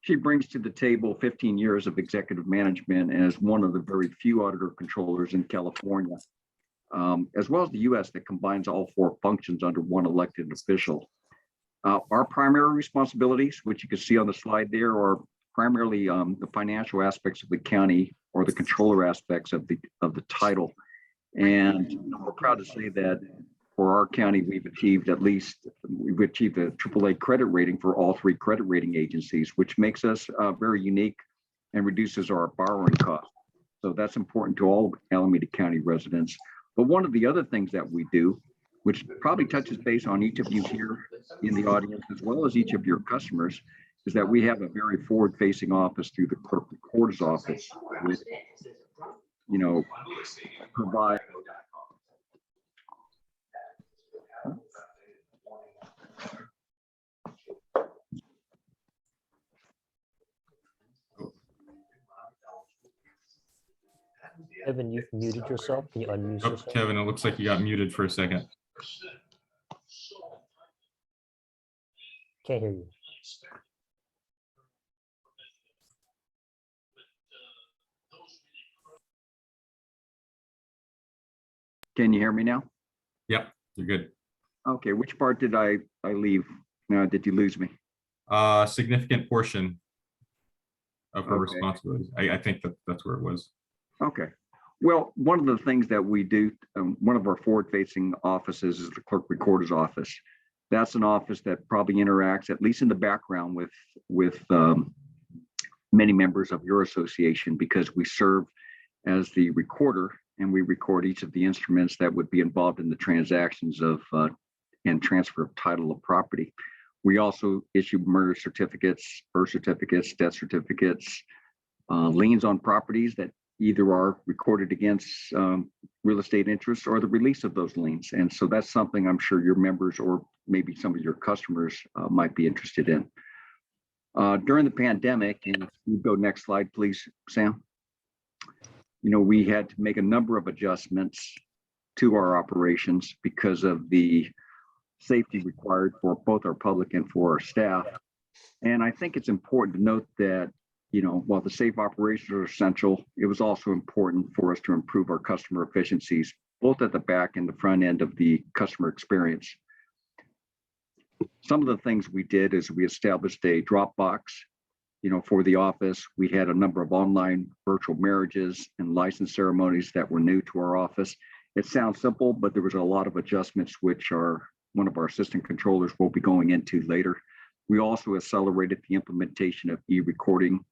She brings to the table 15 years of executive management and is one of the very few auditor controllers in California, as well as the US, that combines all four functions under one elected official. Our primary responsibilities, which you can see on the slide there, are primarily the financial aspects of the county, or the controller aspects of the title. And we're proud to say that for our county, we've achieved a AAA credit rating for all three credit rating agencies, which makes us very unique and reduces our borrowing costs. So that's important to all Alameda County residents. But one of the other things that we do, which probably touches base on each of you here in the audience, as well as each of your customers, is that we have a very forward-facing office through the Clerk-Recorder's office, with, provide. Kevin, you've muted yourself. Can you unmute yourself? Kevin, it looks like you got muted for a second. Can't hear you. Can you hear me now? Yep, you're good. Okay, which part did I leave? Now, did you lose me? Significant portion of her Okay. responsibilities. I think that's where it was. Okay. Well, one of the things that we do, one of our forward-facing offices is the Clerk-Recorder's office. That's an office that probably interacts, at least in the background, with many members of your association, because we serve as the recorder, and we record each of the instruments that would be involved in the transactions of and transfer of title of property. We also issue murder certificates, birth certificates, death certificates, liens on properties that either are recorded against real estate interests or the release of those liens. And so that's something I'm sure your members, or maybe some of your customers, might be interested in. During the pandemic, and if you go next slide, please, Sam. We had to make a number of adjustments to our operations because of the safety required for both our public and for our staff. And I think it's important to note that, while the safe operations are essential, it was also important for us to improve our customer efficiencies, both at the back and the front end of the customer experience. Some of the things we did is we established a Dropbox, for the office. We had a number of online virtual marriages and license ceremonies that were new to our office. It sounds simple, but there was a lot of adjustments, which one of our assistant controllers will be going into later. We also accelerated the implementation of e-recording,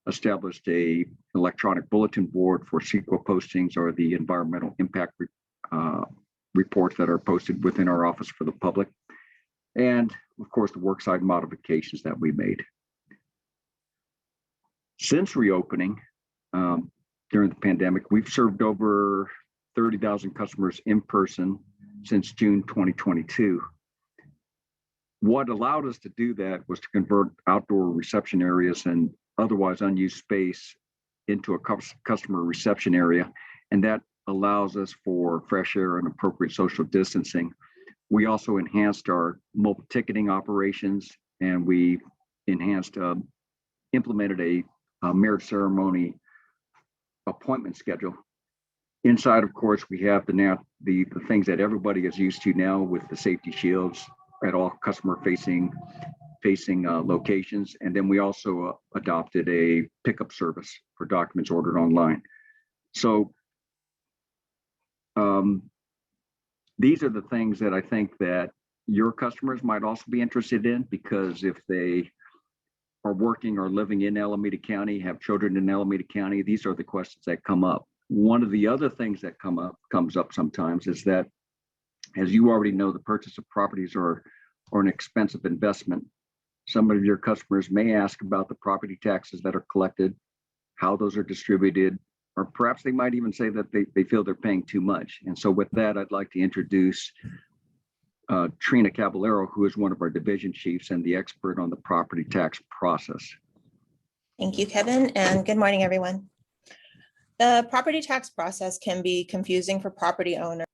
established a electronic bulletin board for CEQA postings, or the environmental impact reports that are posted within our office for the public. And of course, the worksite modifications that we made. Since reopening during the pandemic, we've served over 30,000 customers in person since June 2022. What allowed us to do that was to convert outdoor reception areas and otherwise unused space into a customer reception area, and that allows us for fresh air and appropriate social distancing. We also enhanced our mobile ticketing operations, and we implemented a marriage ceremony appointment schedule. Inside, of course, we have the things that everybody is used to now, with the safety shields at all customer facing locations. And then we also adopted a pickup service for documents ordered online. So these are the things that I think that your customers might also be interested in, because if they are working or living in Alameda County, have children in Alameda County, these are the questions that come up. One of the other things that comes up sometimes is that, as you already know, the purchase of properties are an expensive investment. Some of your customers may ask about the property taxes that are collected, how those are distributed, or perhaps they might even say that they feel they're paying too much. And so with that, I'd like to introduce Trina Caballero, who is one of our division chiefs and the expert on the property tax process. Thank you, Kevin, and good morning, everyone. The property tax process can be confusing for property owners.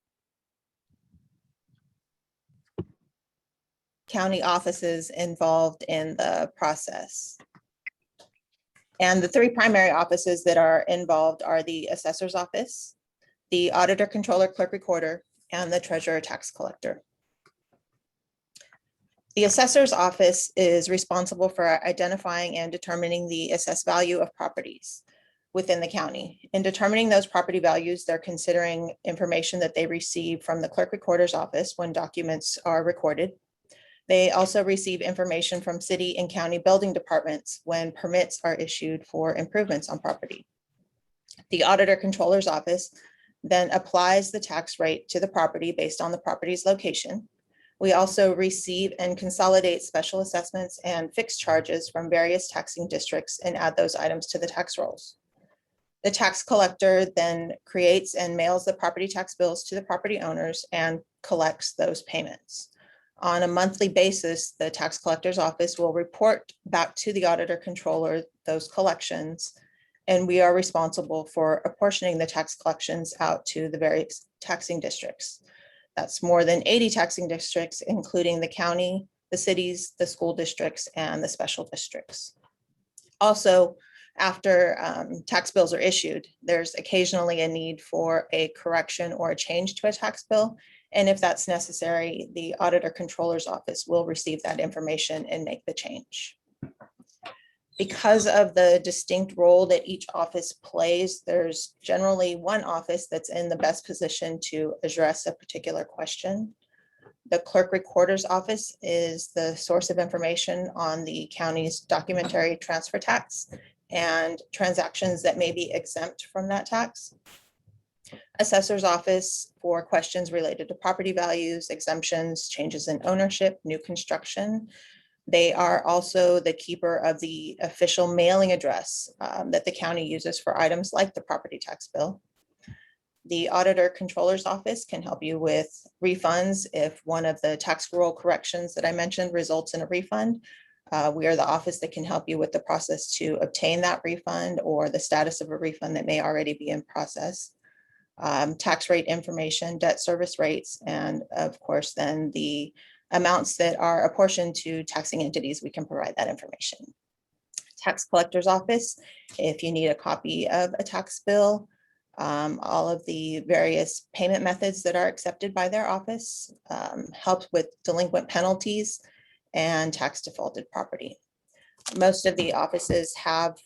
County offices involved in the process. And the three primary offices that are involved are the assessor's office, the auditor-controller clerk-recorder, and the treasurer tax collector. The assessor's office is responsible for identifying and determining the assessed value of properties within the county. In determining those property values, they're considering information that they receive from the clerk recorder's office when documents are recorded. They also receive information from city and county building departments when permits are issued for improvements on property. The auditor controller's office then applies the tax rate to the property based on the property's location. We also receive and consolidate special assessments and fixed charges from various taxing districts and add those items to the tax rolls. The tax collector then creates and mails the property tax bills to the property owners and collects those payments. On a monthly basis, the tax collector's office will report back to the auditor controller those collections, and we are responsible for apportioning the tax collections out to the various taxing districts. That's more than 80 taxing districts, including the county, the cities, the school districts, and the special districts. Also, after tax bills are issued, there's occasionally a need for a correction or a change to a tax bill. And if that's necessary, the auditor controller's office will receive that information and make the change. Because of the distinct role that each office plays, there's generally one office that's in the best position to address a particular question. The clerk recorder's office is the source of information on the county's documentary transfer tax and transactions that may be exempt from that tax. Assessor's office for questions related to property values, exemptions, changes in ownership, new construction. They are also the keeper of the official mailing address that the county uses for items like the property tax bill. The auditor controller's office can help you with refunds if one of the tax roll corrections that I mentioned results in a refund. We are the office that can help you with the process to obtain that refund or the status of a refund that may already be in process. Tax rate information, debt service rates, and of course, then the amounts that are apportioned to taxing entities, we can provide that information. Tax collector's office, if you need a copy of a tax bill, all of the various payment methods that are accepted by their office, help with delinquent penalties and tax defaulted property. Most of the offices have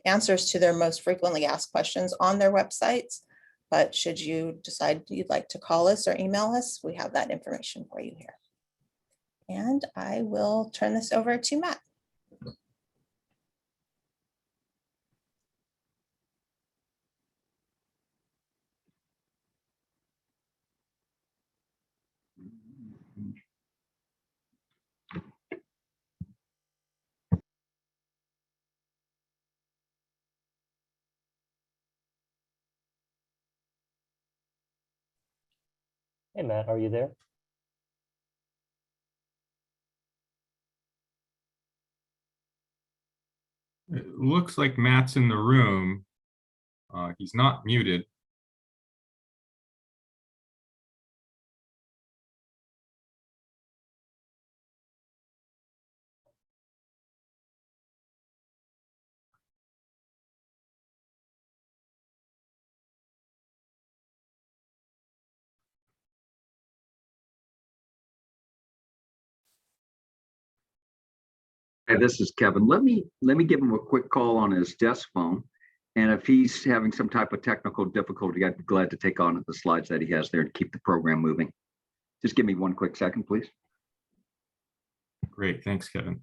answers to their most frequently asked questions on their websites, but should you decide you'd like to call us or email us, we have that information for you here. And I will turn this over to Matt. Hey, Matt, are you there? It looks like Matt's in the room. He's not muted. Hey, this is Kevin. Let me give him a quick call on his desk phone. And if he's having some type of technical difficulty, I'd be glad to take on the slides that he has there to keep the program moving. Just give me one quick second, please. Great, thanks, Kevin.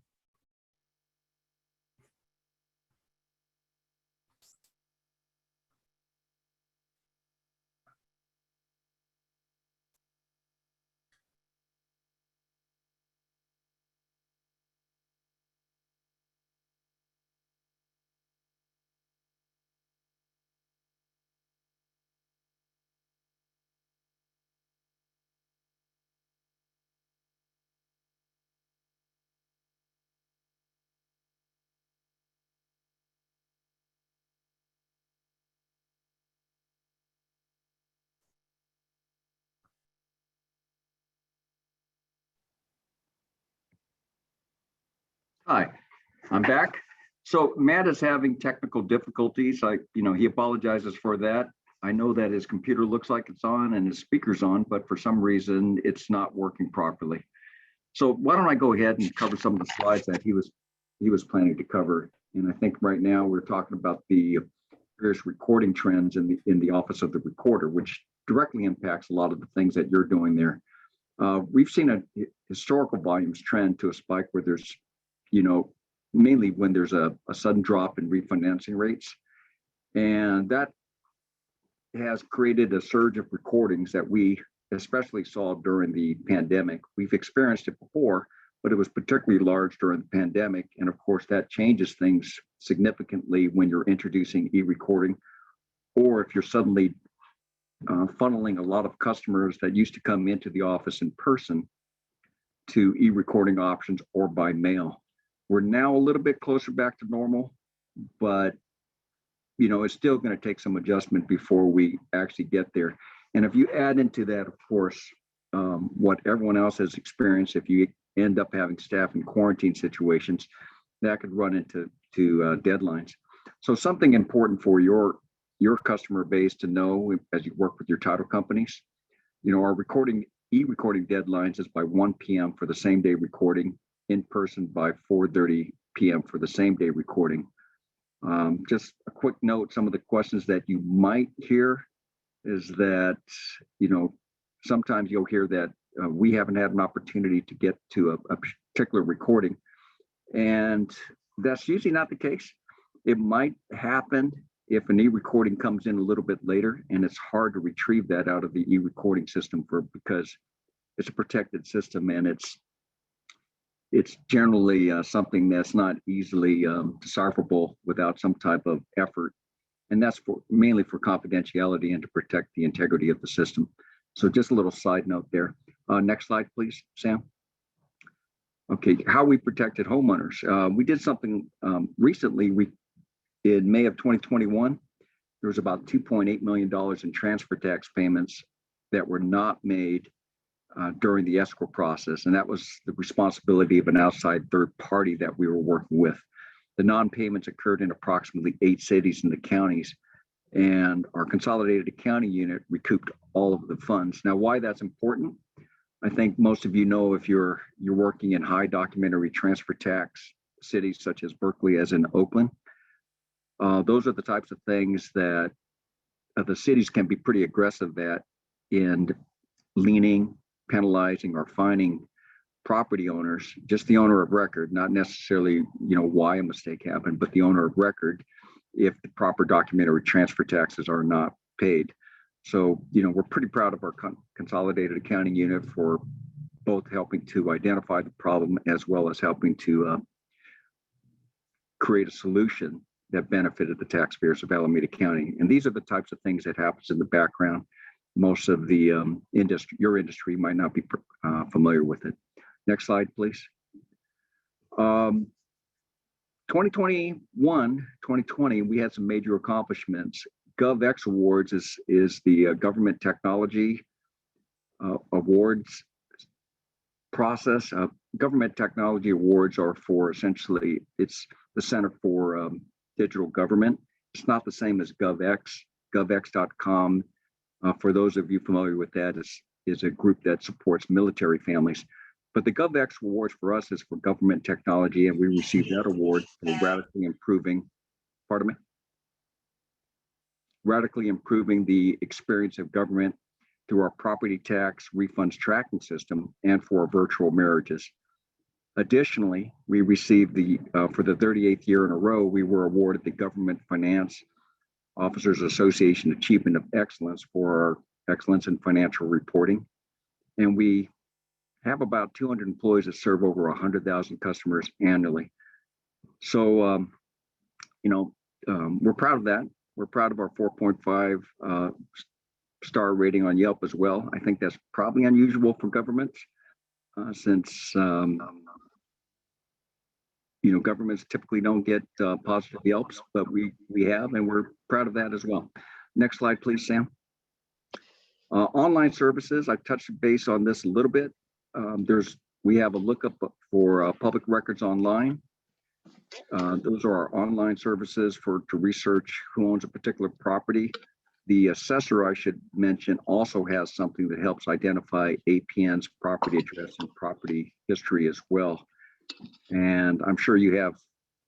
Hi, I'm back. So Matt is having technical difficulties. He apologizes for that. I know that his computer looks like it's on and his speaker's on, but for some reason it's not working properly. So why don't I go ahead and cover some of the slides that he was planning to cover. And I think right now we're talking about the various recording trends in the office of the recorder, which directly impacts a lot of the things that you're doing there. We've seen a historical volumes trend to a spike where there's, mainly when there's a sudden drop in refinancing rates. And that has created a surge of recordings that we especially saw during the pandemic. We've experienced it before, but it was particularly large during the pandemic. And of course, that changes things significantly when you're introducing e-recording, or if you're suddenly funneling a lot of customers that used to come into the office in person to e-recording options or by mail. We're now a little bit closer back to normal, but it's still going to take some adjustment before we actually get there. And if you add into that, of course, what everyone else has experienced, if you end up having staff in quarantine situations, that could run into deadlines. So something important for your customer base to know as you work with your title companies, our e-recording deadlines is by 1 p.m. for the same day recording, in person by 4:30 p.m. for the same day recording. Just a quick note, some of the questions that you might hear is that, sometimes you'll hear that we haven't had an opportunity to get to a particular recording. And that's usually not the case. It might happen if an e-recording comes in a little bit later, and it's hard to retrieve that out of the e-recording system because it's a protected system, and it's generally something that's not easily decipherable without some type of effort. And that's mainly for confidentiality and to protect the integrity of the system. So just a little side note there. Next slide, please, Sam. Okay, how we protected homeowners. We did something recently. In May of 2021, there was about $2.8 million in transfer tax payments that were not made during the escrow process. And that was the responsibility of an outside third party that we were working with. The non-payments occurred in approximately 8 cities in the counties, and our consolidated accounting unit recouped all of the funds. Now, why that's important, I think most of you know, if you're working in high documentary transfer tax cities such as Berkeley, as in Oakland, those are the types of things that the cities can be pretty aggressive at in leaning, penalizing, or fining property owners, just the owner of record, not necessarily why a mistake happened, but the owner of record, if the proper documentary transfer taxes are not paid. So we're pretty proud of our consolidated accounting unit for both helping to identify the problem as well as helping to create a solution that benefited the taxpayers of Alameda County. And these are the types of things that happens in the background. Most of the your industry might not be familiar with it. Next slide, please. 2020, we had some major accomplishments. GovX Awards is the government technology awards process. Government technology awards are for essentially, it's the Center for Digital Government. It's not the same as GovX. GovX.com, for those of you familiar with that, is a group that supports military families. But the GovX Awards for us is for government technology, and we received that award for radically improving the experience of government through our property tax refunds tracking system and for our virtual marriages. Additionally, we received for the 38th year in a row, we were awarded the Government Finance Officers Association Achievement of Excellence for our excellence in financial reporting. And we have about 200 employees that serve over 100,000 customers annually. So, we're proud of that. We're proud of our 4.5 star rating on Yelp as well. I think that's probably unusual for governments since, governments typically don't get positive Yelps, but we have, and we're proud of that as well. Next slide, please, Sam. Online services, I touched base on this a little bit. We have a lookup for public records online. Those are our online services to research who owns a particular property. The assessor, I should mention, also has something that helps identify APN's property address and property history as well. And I'm sure you have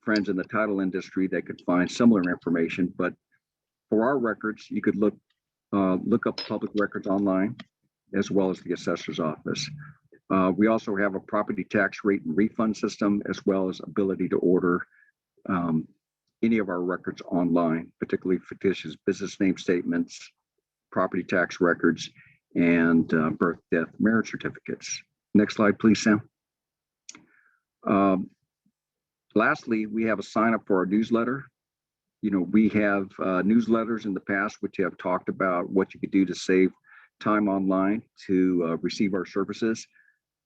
friends in the title industry that could find similar information, but for our records, you could look up public records online as well as the assessor's office. We also have a property tax rate and refund system, as well as ability to order any of our records online, particularly fictitious business name statements, property tax records, and birth, death, marriage certificates. Next slide, please, Sam. Lastly, we have a sign up for our newsletter. You know, we have newsletters in the past which have talked about what you could do to save time online to receive our services.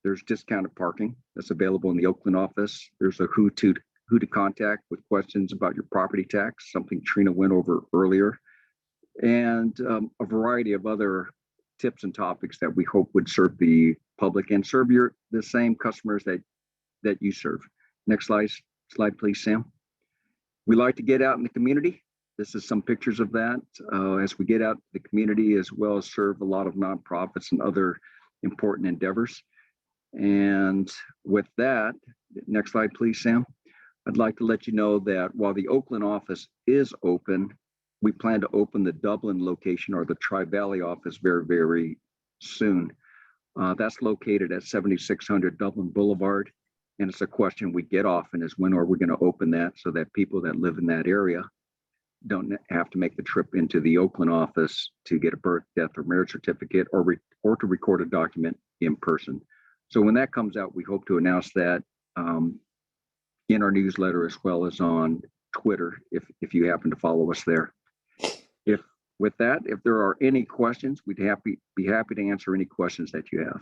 There's discounted parking that's available in the Oakland office. There's a who to contact with questions about your property tax, something Trina went over earlier, and a variety of other tips and topics that we hope would serve the public and serve the same customers that you serve. Next slide, please, Sam. We like to get out in the community. This is some pictures of that as we get out to the community, as well as serve a lot of nonprofits and other important endeavors. And with that, next slide, please, Sam. I'd like to let you know that while the Oakland office is open, we plan to open the Dublin location, or the Tri-Valley office, very, very soon. That's located at 7600 Dublin Boulevard. And it's a question we get often, is when are we going to open that, so that people that live in that area don't have to make the trip into the Oakland office to get a birth, death, or marriage certificate, or to record a document in person. So when that comes out, we hope to announce that in our newsletter, as well as on Twitter, if you happen to follow us there. With that, if there are any questions, we'd be happy to answer any questions that you have.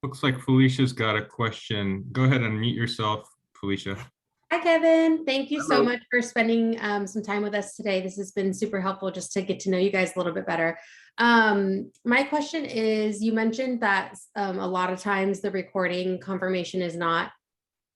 Looks like Felicia's got a question. Go ahead and mute yourself, Felicia. Hi, Kevin. Thank you so much for spending some time with us today. This has been super helpful just to get to know you guys a little bit better. My question is, you mentioned that a lot of times the recording confirmation is not,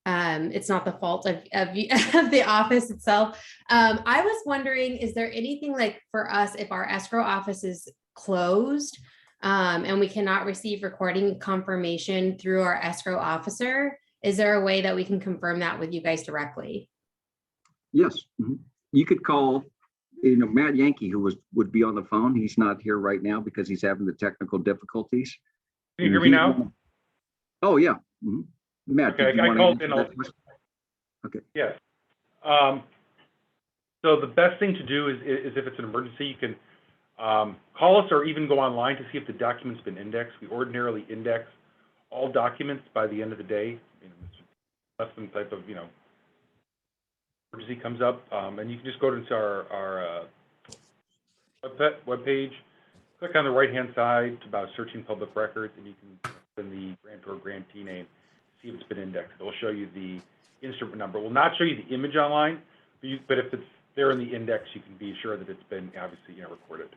it's not the fault of the office itself. I was wondering, is there anything like for us, if our escrow office is closed and we cannot receive recording confirmation through our escrow officer, is there a way that we can confirm that with you guys directly? Yes, you could call, Matt Yankee, who would be on the phone. He's not here right now because he's having the technical difficulties. Can you hear me now? Oh yeah, Matt. Okay, I called in. Okay. Yes. So the best thing to do is if it's an emergency, you can call us or even go online to see if the document's been indexed. We ordinarily index all documents by the end of the day. Unless some type of emergency comes up, and you can just go to our webpage, click on the right-hand side about searching public records, and you can put in the grantor or grantee name, see if it's been indexed. It'll show you the instrument number. It will not show you the image online, but if it's there in the index, you can be sure that it's been obviously recorded.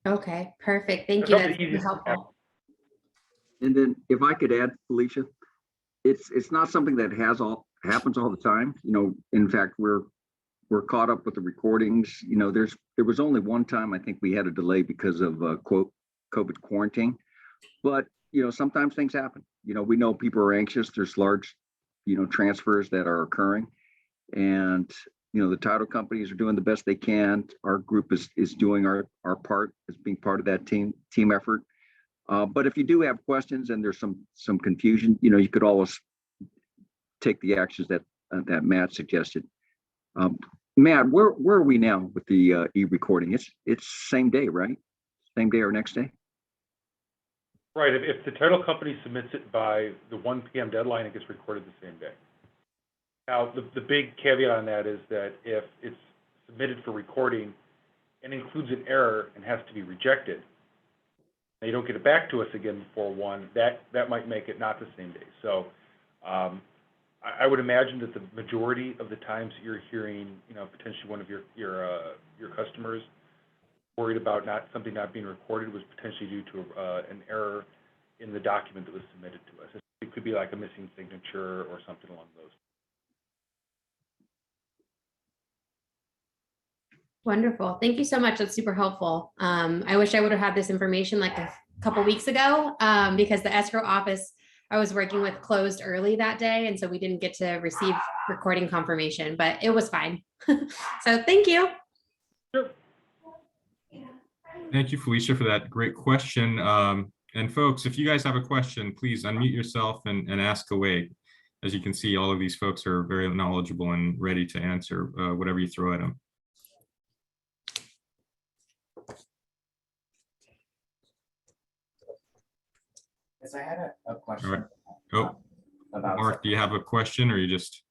Okay, perfect. Thank you. That's super helpful. And then, if I could add, Felicia, it's not something that happens all the time. In fact, we're caught up with the recordings. There was only one time I think we had a delay because of quote COVID quarantine, but sometimes things happen. We know people are anxious. There's large transfers that are occurring, and the title companies are doing the best they can. Our group is doing our part as being part of that team effort. But if you do have questions and there's some confusion, you could always take the actions that Matt suggested. Matt, where are we now with the e-recording? It's same day, right? Same day or next day? Right. If the title company submits it by the 1 p.m. deadline, it gets recorded the same day. Now, the big caveat on that is that if it's submitted for recording and includes an error and has to be rejected, they don't get it back to us again before 1, that might make it not the same day. So I would imagine that the majority of the times that you're hearing, potentially one of your customers worried about something not being recorded was potentially due to an error in the document that was submitted to us. It's It could be like a missing signature or something along those. Wonderful. Thank you so much. That's super helpful. I wish I would have had this information like a couple weeks ago because the escrow office I was working with closed early that day. And so we didn't get to receive recording confirmation, but it was fine. So thank you. Sure. Thank you, Felicia, for that great question. And folks, if you guys have a question, please unmute yourself and ask away. As you can see, all of these folks are very knowledgeable and ready to answer whatever you throw at them. Yes, I had a question. All right. Oh, about Mark, do you have a question or you just?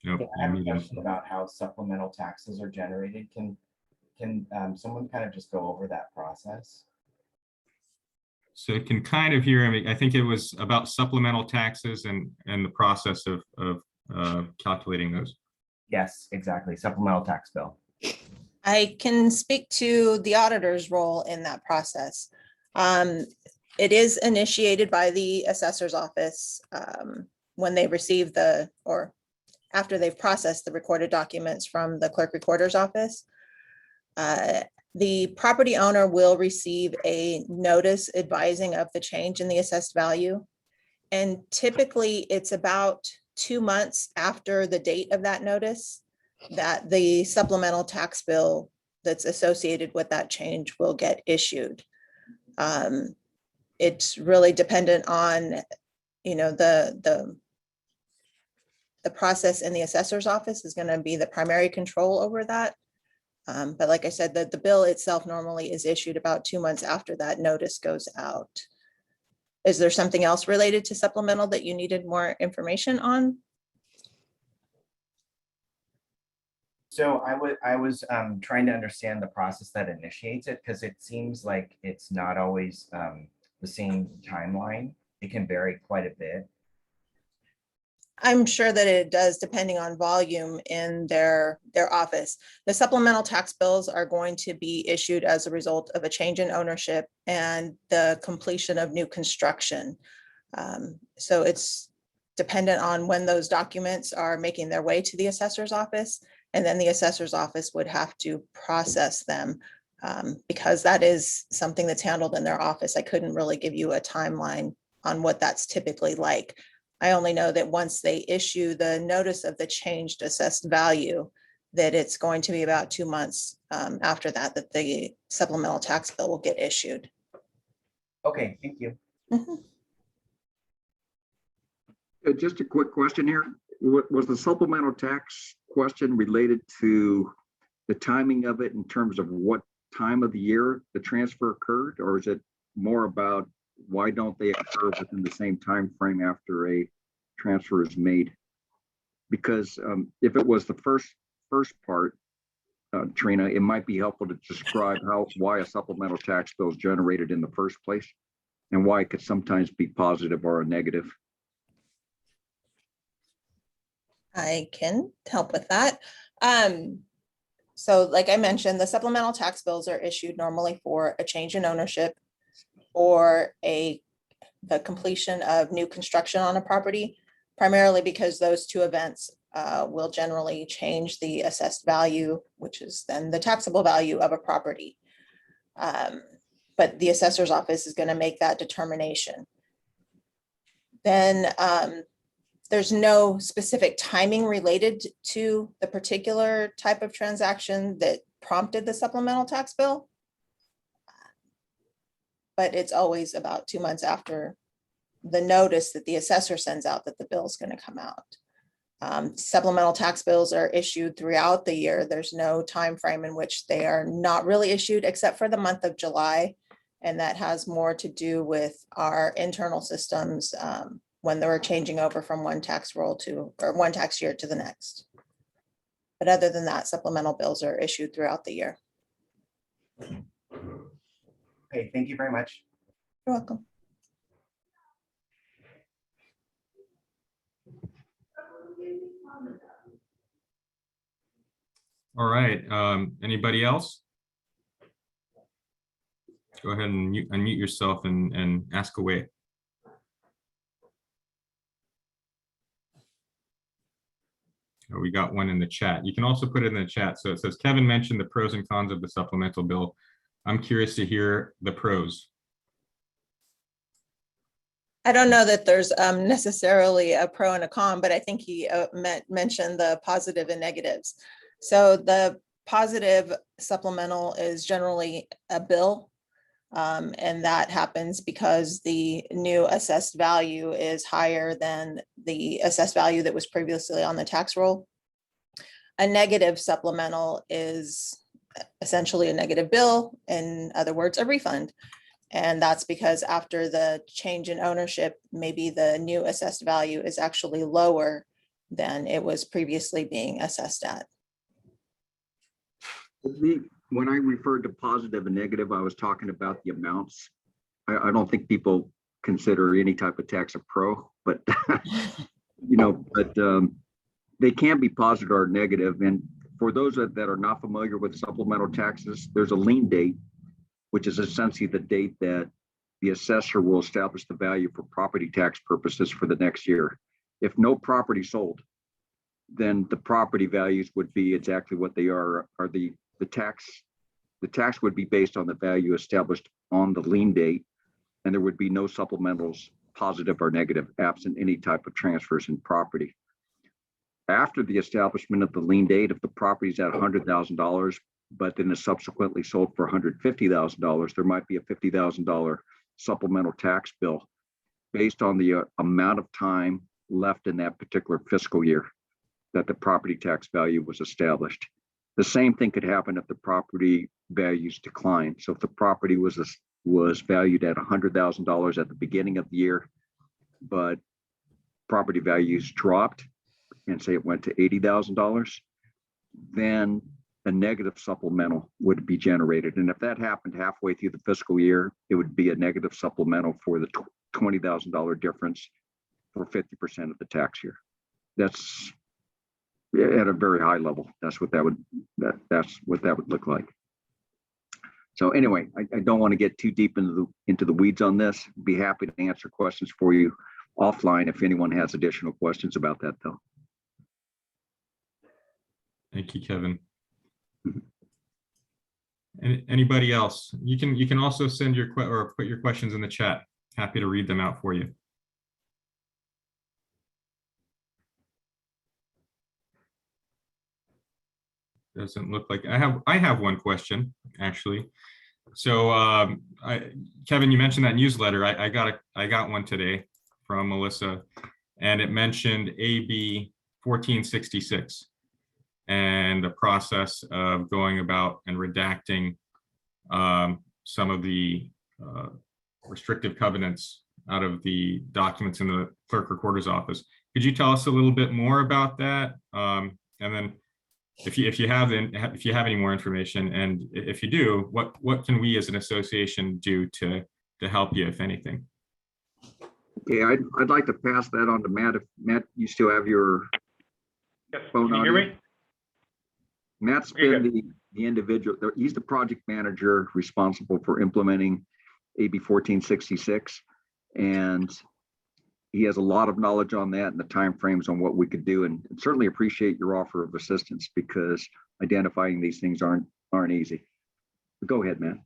Nope. I have a question about how supplemental taxes are generated. Can someone kind of just go over that process? So you can kind of hear him. I think it was about supplemental taxes and the process of calculating those. Yes, exactly. Supplemental tax bill. I can speak to the auditor's role in that process. It is initiated by the assessor's office when they receive or after they've processed the recorded documents from the clerk-recorder's office. The property owner will receive a notice advising of the change in the assessed value. And typically it's about 2 months after the date of that notice that the supplemental tax bill that's associated with that change will get issued. It's really dependent on, the process in the assessor's office is going to be the primary control over that. But like I said, the bill itself normally is issued about 2 months after that notice goes out. Is there something else related to supplemental that you needed more information on? So I was trying to understand the process that initiates it, because it seems like it's not always the same timeline. It can vary quite a bit. I'm sure that it does, depending on volume in their office. The supplemental tax bills are going to be issued as a result of a change in ownership and the completion of new construction. So it's dependent on when those documents are making their way to the assessor's office, and then the assessor's office would have to process them because that is something that's handled in their office. I couldn't really give you a timeline on what that's typically like. I only know that once they issue the notice of the changed assessed value, that it's going to be about 2 months after that the supplemental tax bill will get issued. Okay, thank you. Mhm. Just a quick question here. Was the supplemental tax question related to the timing of it in terms of what time of the year the transfer occurred, or is it more about why don't they occur within the same time frame after a transfer is made? Because if it was the first part, Trina, it might be helpful to describe why a supplemental tax bill is generated in the first place and why it could sometimes be positive or a negative. I can help with that. So like I mentioned, the supplemental tax bills are issued normally for a change in ownership or the completion of new construction on a property, primarily because those two events will generally change the assessed value, which is then the taxable value of a property. But the assessor's office is going to make that determination. Then there's no specific timing related to the particular type of transaction that prompted the supplemental tax bill. But it's always about 2 months after the notice that the assessor sends out that the bill is going to come out. Supplemental tax bills are issued throughout the year. There's no time frame in which they are not really issued except for the month of July. And that has more to do with our internal systems when they were changing over from one tax roll or one tax year to the next. But other than that, supplemental bills are issued throughout the year. Okay, thank you very much. You're welcome. All right. Anybody else? Go ahead and unmute yourself and ask away. We got one in the chat. You can also put it in the chat. So it says, Kevin mentioned the pros and cons of the supplemental bill. I'm curious to hear the pros. I don't know that there's necessarily a pro and a con, but I think he mentioned the positive and negatives. So the positive supplemental is generally a bill. And that happens because the new assessed value is higher than the assessed value that was previously on the tax roll. A negative supplemental is essentially a negative bill, in other words, a refund. And that's because after the change in ownership, maybe the new assessed value is actually lower than it was previously being assessed at. When I referred to positive and negative, I was talking about the amounts. I don't think people consider any type of tax a pro, but they can be positive or negative. And for those that are not familiar with supplemental taxes, there's a lien date, which is essentially the date that the assessor will establish the value for property tax purposes for the next year. If no property sold, then the property values would be exactly what they are the tax would be based on the value established on the lien date, and there would be no supplementals, positive or negative, absent any type of transfers in property. After the establishment of the lien date, if the property is at $100,000, but then is subsequently sold for $150,000, there might be a $50,000 supplemental tax bill based on the amount of time left in that particular fiscal year that the property tax value was established. The same thing could happen if the property values decline. So if the property was valued at $100,000 at the beginning of the year, but property values dropped and say it went to $80,000, then a negative supplemental would be generated. And if that happened halfway through the fiscal year, it would be a negative supplemental for the $20,000 difference for 50% of the tax year. That's at a very high level. That's what that would look like. So anyway, I don't want to get too deep into the weeds on this. Be happy to answer questions for you offline if anyone has additional questions about that, though. Thank you, Kevin. Anybody else? You can also send your or put your questions in the chat. Happy to read them out for you. Doesn't look like I have one question actually. So Kevin, you mentioned that newsletter. I got one today from Melissa, and it mentioned AB 1466 and the process of going about and redacting some of the restrictive covenants out of the documents in the Clerk-Recorder's office. Could you tell us a little bit more about that? And then if you have any more information, and if you do, what can we as an association do to help you, if anything? Okay, I'd like to pass that on to Matt. If Matt, you still have your phone on? Can you hear me? Matt's been the individual. He's the project manager responsible for implementing AB 1466, and he has a lot of knowledge on that and the timeframes on what we could do, and certainly appreciate your offer of assistance because identifying these things aren't easy. But go ahead, Matt.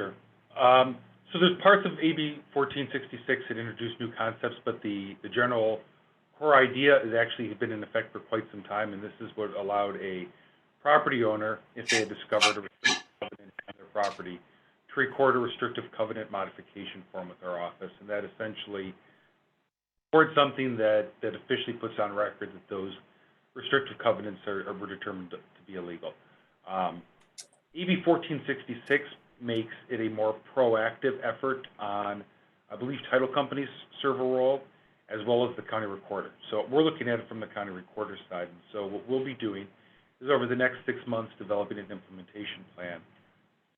Sure. So there's parts of AB 1466 that introduce new concepts, but the general core idea has actually been in effect for quite some time, and this is what allowed a property owner, if they had discovered a restrictive covenant on their property, to record a restrictive covenant modification form with our office, and that essentially records something that officially puts on record that those restrictive covenants were determined to be illegal. AB 1466 makes it a more proactive effort on, I believe, title companies serve a role, as well as the county recorder. So we're looking at it from the county recorder side. And so what we'll be doing is over the next 6 months developing an implementation plan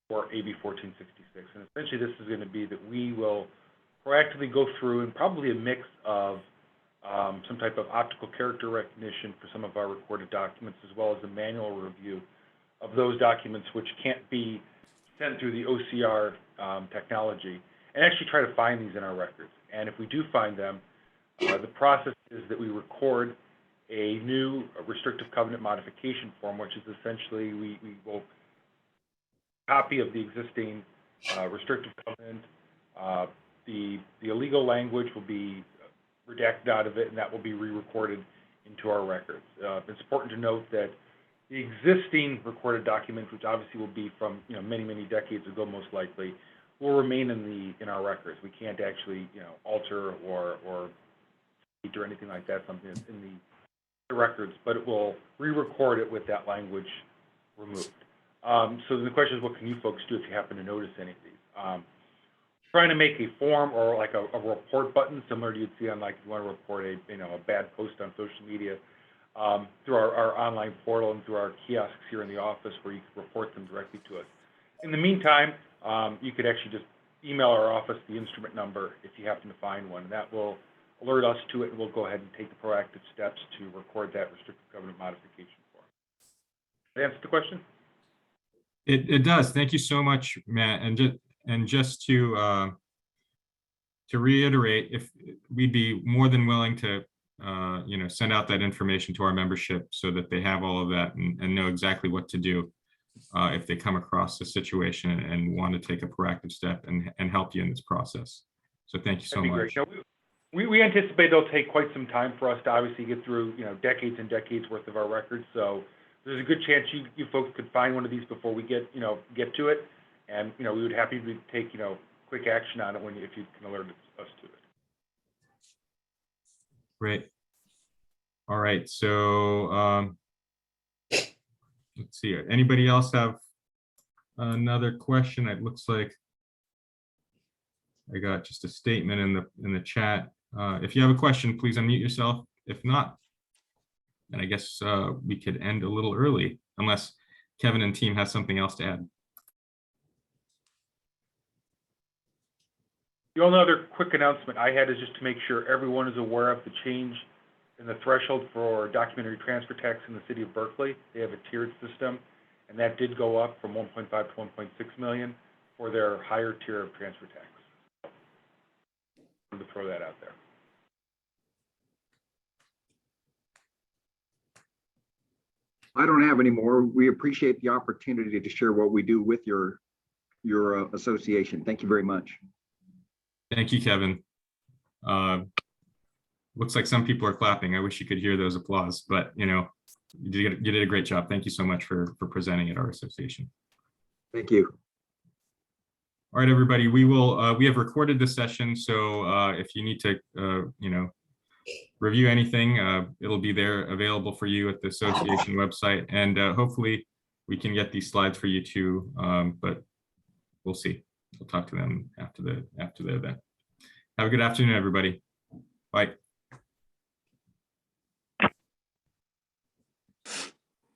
for AB 1466. And essentially this is going to be that we will proactively go through and probably a mix of some type of optical character recognition for some of our recorded documents, as well as a manual review of those documents which can't be sent through the OCR technology, and actually try to find these in our records. And if we do find them, the process is that we record a new restrictive covenant modification form, which is essentially we will copy of the existing restrictive covenant. The illegal language will be redacted out of it, and that will be re-recorded into our records. It's important to note that the existing recorded document, which obviously will be from many decades ago, most likely, will remain in our records. We can't actually alter or delete or anything like that. Something that's in the records, but it will re-record it with that language removed. So the question is, what can you folks do if you happen to notice any of these? Trying to make a form or like a report button similar to you'd see on, like, if you want to report a bad post on social media, through our online portal and through our kiosks here in the office, where you can report them directly to us. In the meantime, you could actually just email our office the instrument number if you happen to find one, and that will alert us to it, and we'll go ahead and take the proactive steps to record that restrictive covenant modification form. Did that answer the question? It does. Thank you so much, Matt. And just to reiterate, if we'd be more than willing to send out that information to our membership so that they have all of that and know exactly what to do if they come across a situation and want to take a proactive step and help you in this process. So thank you so much. We anticipate it'll take quite some time for us to obviously get through decades and decades worth of our records. So there's a good chance you folks could find one of these before we get to it, and we would happy to take quick action on it if you can alert us to it. Great. All right. So let's see. Anybody else have another question? It looks like I got just a statement in the chat. If you have a question, please unmute yourself. If not, then I guess we could end a little early, unless Kevin and team has something else to add. The only other quick announcement I had is just to make sure everyone is aware of the change in the threshold for documentary transfer tax in the city of Berkeley. They have a tiered system, and that did go up from 1.5 to 1.6 million for their higher tier of transfer tax. I wanted to throw that out there. I don't have any more. We appreciate the opportunity to share what we do with your association. Thank you very much. Thank you, Kevin. Looks like some people are clapping. I wish you could hear those applause, but you did a great job. Thank you so much for presenting at our association. Thank you. All right, everybody. We have recorded this session, so if you need to review anything, it'll be there available for you at the association website, and hopefully we can get these slides for you too, but we'll see. We'll talk to them after the event. Have a good afternoon, everybody. Bye.